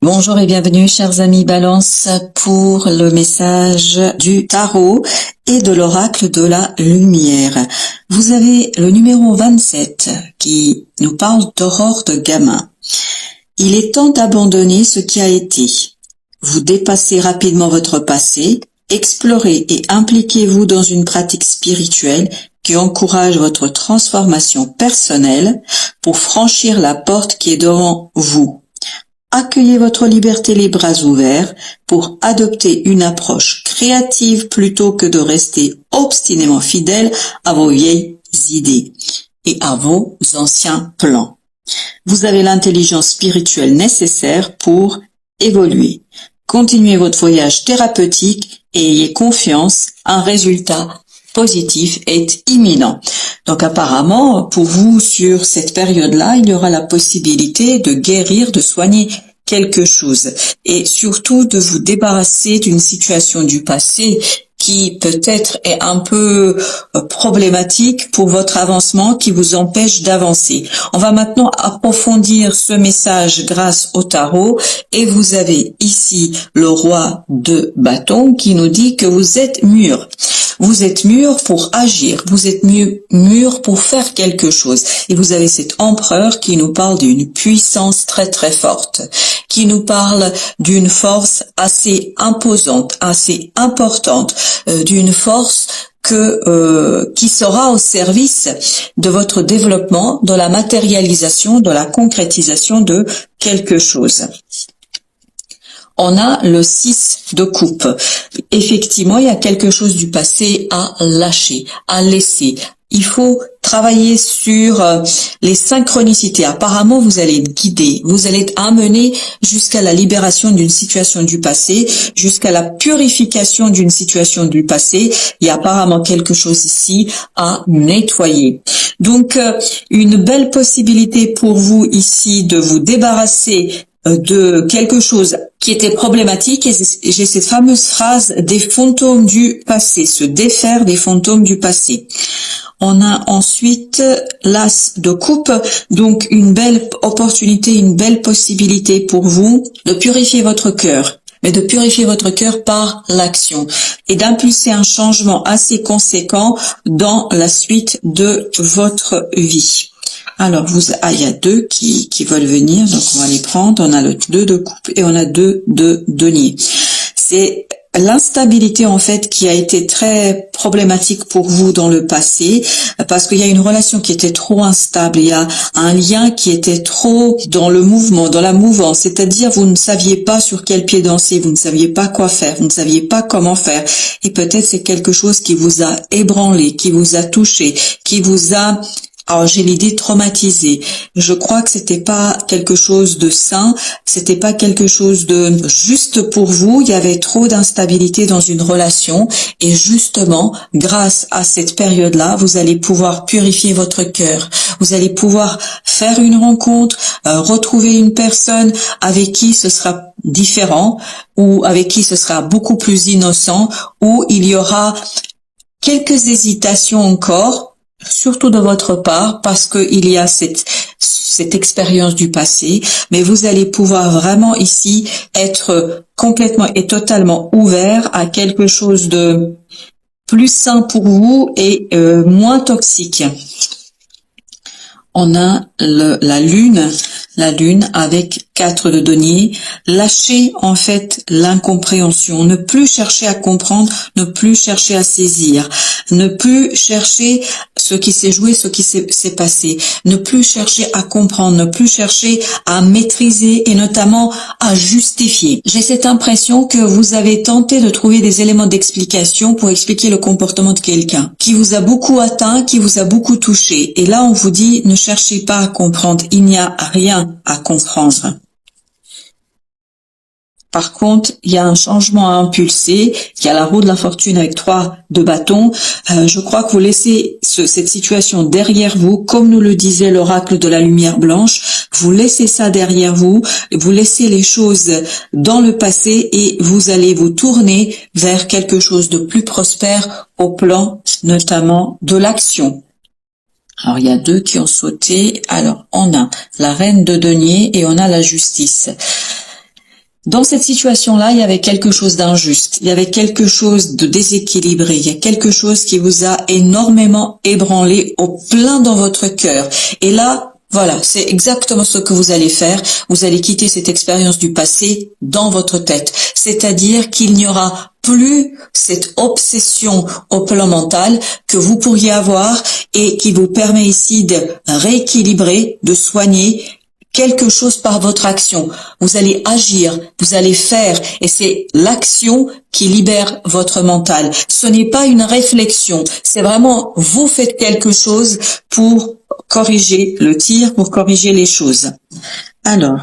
Bonjour et bienvenue chers amis Balance pour le message du tarot et de l'oracle de la lumière. Vous avez le numéro 27 qui nous parle d'aurore de gamin. Il est temps d'abandonner ce qui a été. Vous dépassez rapidement votre passé, explorez et impliquez-vous dans une pratique spirituelle qui encourage votre transformation personnelle pour franchir la porte qui est devant vous. Accueillez votre liberté les bras ouverts pour adopter une approche créative plutôt que de rester obstinément fidèle à vos vieilles idées et à vos anciens plans. Vous avez l'intelligence spirituelle nécessaire pour évoluer. Continuez votre voyage thérapeutique et ayez confiance, un résultat positif est imminent. Donc apparemment, pour vous, sur cette période-là, il y aura la possibilité de guérir, de soigner quelque chose et surtout de vous débarrasser d'une situation du passé qui peut-être est un peu problématique pour votre avancement, qui vous empêche d'avancer. On va maintenant approfondir ce message grâce au tarot et vous avez ici le roi de bâton qui nous dit que vous êtes mûr. Vous êtes mûr pour agir, vous êtes mûr pour faire quelque chose. Et vous avez cet empereur qui nous parle d'une puissance très très forte, qui nous parle d'une force assez imposante, assez importante, d'une force qui sera au service de votre développement, de la matérialisation, de la concrétisation de quelque chose. On a le 6 de coupe. Effectivement, il y a quelque chose du passé à lâcher, à laisser. Il faut travailler sur les synchronicités. Apparemment, vous allez être guidé, vous allez être amené jusqu'à la libération d'une situation du passé, jusqu'à la purification d'une situation du passé. Il y a apparemment quelque chose ici à nettoyer. Donc, une belle possibilité pour vous ici de vous débarrasser de quelque chose qui était problématique, et j'ai cette fameuse phrase des fantômes du passé, se défaire des fantômes du passé. On a ensuite l'as de coupe, donc une belle opportunité, une belle possibilité pour vous de purifier votre cœur, mais de purifier votre cœur par l'action et d'impulser un changement assez conséquent dans la suite de votre vie. Alors, il y a deux qui veulent venir, donc on va les prendre. On a le 2 de coupe et on a 2 de denier. C'est l'instabilité en fait qui a été très problématique pour vous dans le passé, parce qu'il y a une relation qui était trop instable, il y a un lien qui était trop dans le mouvement, dans la mouvance, c'est-à-dire vous ne saviez pas sur quel pied danser, vous ne saviez pas quoi faire, vous ne saviez pas comment faire, et peut-être c'est quelque chose qui vous a ébranlé, qui vous a touché, qui vous a... Alors j'ai l'idée traumatisée. Je crois que c'était pas quelque chose de sain, c'était pas quelque chose de juste pour vous. Il y avait trop d'instabilité dans une relation et justement, grâce à cette période-là, vous allez pouvoir purifier votre cœur. Vous allez pouvoir faire une rencontre, retrouver une personne avec qui ce sera différent ou avec qui ce sera beaucoup plus innocent, où il y aura quelques hésitations encore, surtout de votre part, parce qu'il y a cette expérience du passé, mais vous allez pouvoir vraiment ici être complètement et totalement ouvert à quelque chose de plus sain pour vous et moins toxique. On a la lune avec 4 de denier. Lâcher en fait l'incompréhension, ne plus chercher à comprendre, ne plus chercher à saisir, ne plus chercher ce qui s'est joué, ce qui s'est passé, ne plus chercher à comprendre, ne plus chercher à maîtriser et notamment à justifier. J'ai cette impression que vous avez tenté de trouver des éléments d'explication pour expliquer le comportement de quelqu'un qui vous a beaucoup atteint, qui vous a beaucoup touché. Et là, on vous dit, ne cherchez pas à comprendre, il n'y a rien à comprendre. Par contre, il y a un changement à impulser, il y a la roue de la fortune avec 3 de bâton. Je crois que vous laissez cette situation derrière vous, comme nous le disait l'oracle de la lumière blanche. Vous laissez ça derrière vous, vous laissez les choses dans le passé et vous allez vous tourner vers quelque chose de plus prospère au plan notamment de l'action. Alors, il y a 2 qui ont sauté. Alors, on a la reine de denier et on a la justice. Dans cette situation-là, il y avait quelque chose d'injuste, il y avait quelque chose de déséquilibré, il y a quelque chose qui vous a énormément ébranlé au plein dans votre cœur. Et là, voilà, c'est exactement ce que vous allez faire. Vous allez quitter cette expérience du passé dans votre tête. C'est-à-dire qu'il n'y aura plus cette obsession au plan mental que vous pourriez avoir et qui vous permet ici de rééquilibrer, de soigner quelque chose par votre action. Vous allez agir, vous allez faire, et c'est l'action qui libère votre mental. Ce n'est pas une réflexion, c'est vraiment vous faites quelque chose pour corriger le tir, pour corriger les choses. Alors,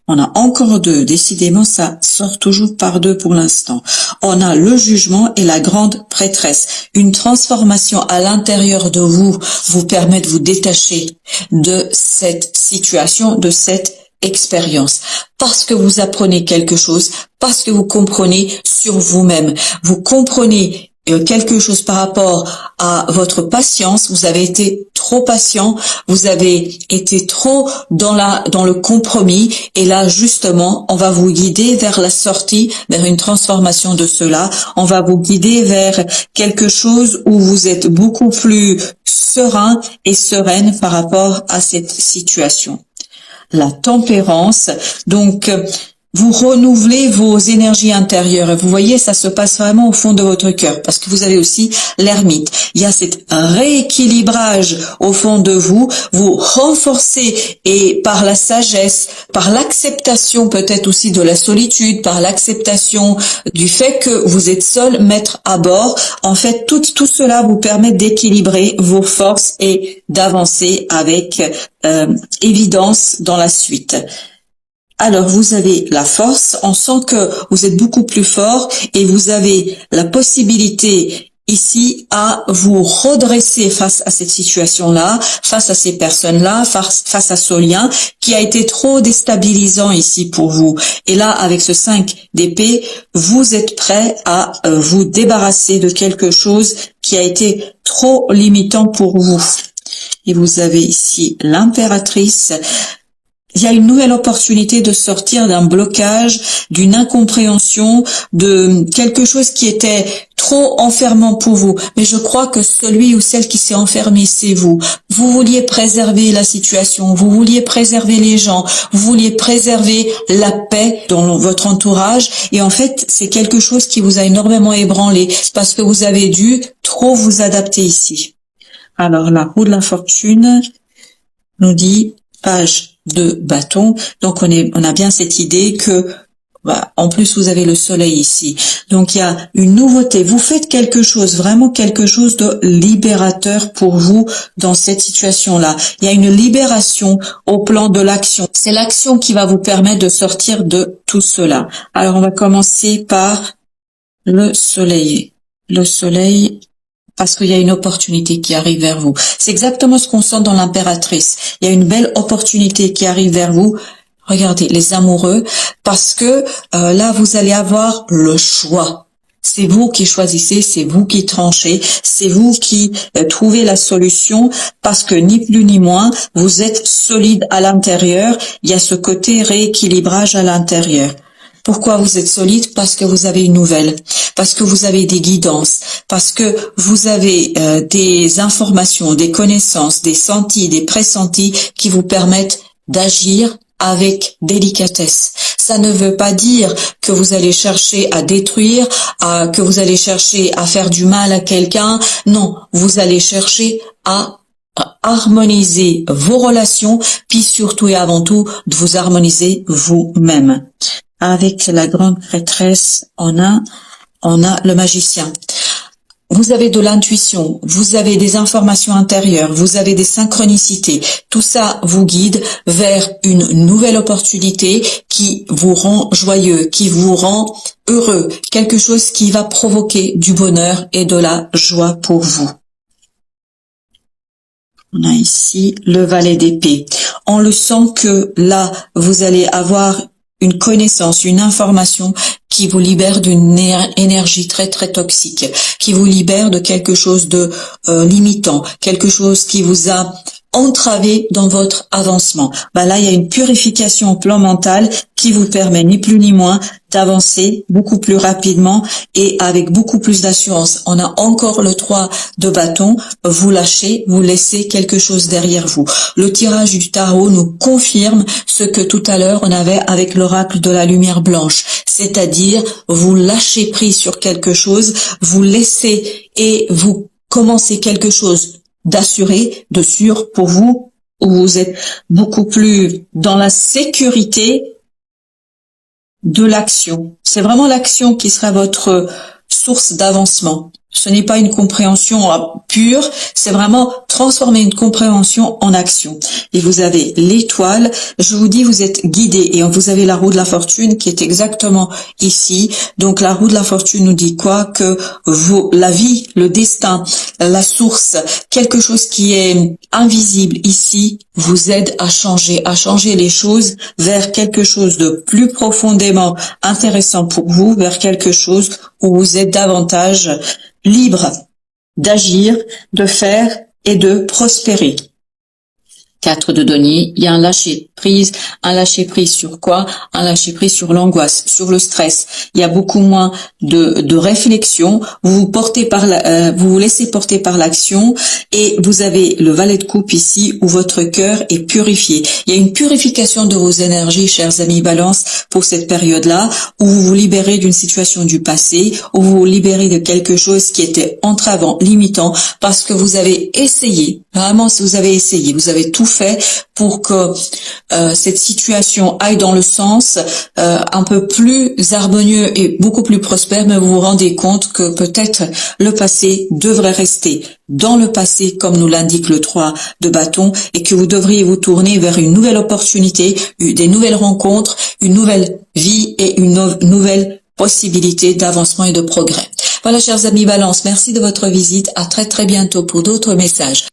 on a encore deux. Décidément, ça sort toujours par deux pour l'instant. On a le jugement et la grande prêtresse. Une transformation à l'intérieur de vous permet de vous détacher de cette situation, de cette expérience. Parce que vous apprenez quelque chose, parce que vous comprenez sur vous-même. Vous comprenez quelque chose par rapport à votre patience, vous avez été trop patient, vous avez été trop dans le compromis, et là justement on va vous guider vers la sortie, vers une transformation de cela, on va vous guider vers quelque chose où vous êtes beaucoup plus serein et sereine par rapport à cette situation. La tempérance, donc vous renouvelez vos énergies intérieures. Et vous voyez, ça se passe vraiment au fond de votre cœur, parce que vous avez aussi l'ermite. Il y a cet rééquilibrage au fond de vous. Vous renforcez, et par la sagesse, par l'acceptation peut-être aussi de la solitude, par l'acceptation du fait que vous êtes seul, maître à bord. En fait, tout cela vous permet d'équilibrer vos forces et d'avancer avec évidence dans la suite. Alors, vous avez la force, on sent que vous êtes beaucoup plus fort et vous avez la possibilité ici à vous redresser face à cette situation-là, face à ces personnes-là, face à ce lien qui a été trop déstabilisant ici pour vous. Et là, avec ce 5 d'épée, vous êtes prêt à vous débarrasser de quelque chose qui a été trop limitant pour vous. Et vous avez ici l'impératrice. Il y a une nouvelle opportunité de sortir d'un blocage, d'une incompréhension, de quelque chose qui était trop enfermant pour vous. Mais je crois que celui ou celle qui s'est enfermé, c'est vous. Vous vouliez préserver la situation, vous vouliez préserver les gens, vous vouliez préserver la paix dans votre entourage. Et en fait, c'est quelque chose qui vous a énormément ébranlé parce que vous avez dû trop vous adapter ici. Alors, la roue de la fortune nous dit page de bâton. Donc on a bien cette idée que en plus vous avez le soleil ici. Donc il y a une nouveauté. Vous faites quelque chose, vraiment quelque chose de libérateur pour vous dans cette situation-là. Il y a une libération au plan de l'action. C'est l'action qui va vous permettre de sortir de tout cela. Alors on va commencer par le soleil. Le soleil, parce qu'il y a une opportunité qui arrive vers vous. C'est exactement ce qu'on sent dans l'impératrice. Il y a une belle opportunité qui arrive vers vous. Regardez, les amoureux, parce que là, vous allez avoir le choix. C'est vous qui choisissez, c'est vous qui tranchez, c'est vous qui trouvez la solution, parce que ni plus ni moins, vous êtes solide à l'intérieur. Il y a ce côté rééquilibrage à l'intérieur. Pourquoi vous êtes solide? Parce que vous avez une nouvelle, parce que vous avez des guidances, parce que vous avez des informations, des connaissances, des sentis, des pressentis qui vous permettent d'agir avec délicatesse. Ça ne veut pas dire que vous allez chercher à détruire, que vous allez chercher à faire du mal à quelqu'un. Non, vous allez chercher à harmoniser vos relations, puis surtout et avant tout de vous harmoniser vous-même. Avec la grande prêtresse, on a le magicien. Vous avez de l'intuition, vous avez des informations intérieures, vous avez des synchronicités. Tout ça vous guide vers une nouvelle opportunité qui vous rend joyeux, qui vous rend heureux. Quelque chose qui va provoquer du bonheur et de la joie pour vous. On a ici le valet d'épée. On le sent que là, vous allez avoir une connaissance, une information qui vous libère d'une énergie très très toxique, qui vous libère de quelque chose de limitant, quelque chose qui vous a entravé dans votre avancement. Là, il y a une purification au plan mental qui vous permet ni plus ni moins d'avancer beaucoup plus rapidement et avec beaucoup plus d'assurance. On a encore le 3 de bâton, vous lâchez, vous laissez quelque chose derrière vous. Le tirage du tarot nous confirme ce que tout à l'heure on avait avec l'oracle de la lumière blanche, c'est-à-dire vous lâchez prise sur quelque chose, vous laissez et vous commencez quelque chose d'assuré, de sûr pour vous, où vous êtes beaucoup plus dans la sécurité de l'action. C'est vraiment l'action qui sera votre source d'avancement. Ce n'est pas une compréhension pure, c'est vraiment transformer une compréhension en action. Et vous avez l'étoile, je vous dis, vous êtes guidé et vous avez la roue de la fortune qui est exactement ici. Donc la roue de la fortune nous dit quoi? Que la vie, le destin, la source, quelque chose qui est invisible ici vous aide à changer les choses vers quelque chose de plus profondément intéressant pour vous, vers quelque chose où vous êtes davantage libre d'agir, de faire et de prospérer. 4 de denier, il y a un lâcher prise sur quoi? Un lâcher prise sur l'angoisse, sur le stress. Il y a beaucoup moins de réflexion. Vous vous laissez porter par l'action et vous avez le valet de coupe ici où votre cœur est purifié. Il y a une purification de vos énergies, chers amis Balance, pour cette période-là où vous vous libérez d'une situation du passé, où vous vous libérez de quelque chose qui était entravant, limitant, parce que vous avez essayé, vraiment vous avez tout fait pour que cette situation aille dans le sens un peu plus harmonieux et beaucoup plus prospère, mais vous vous rendez compte que peut-être le passé devrait rester dans le passé, comme nous l'indique le 3 de bâton, et que vous devriez vous tourner vers une nouvelle opportunité, des nouvelles rencontres, une nouvelle vie et une nouvelle possibilité d'avancement et de progrès. Voilà, chers amis Balance, merci de votre visite. À très très bientôt pour d'autres messages.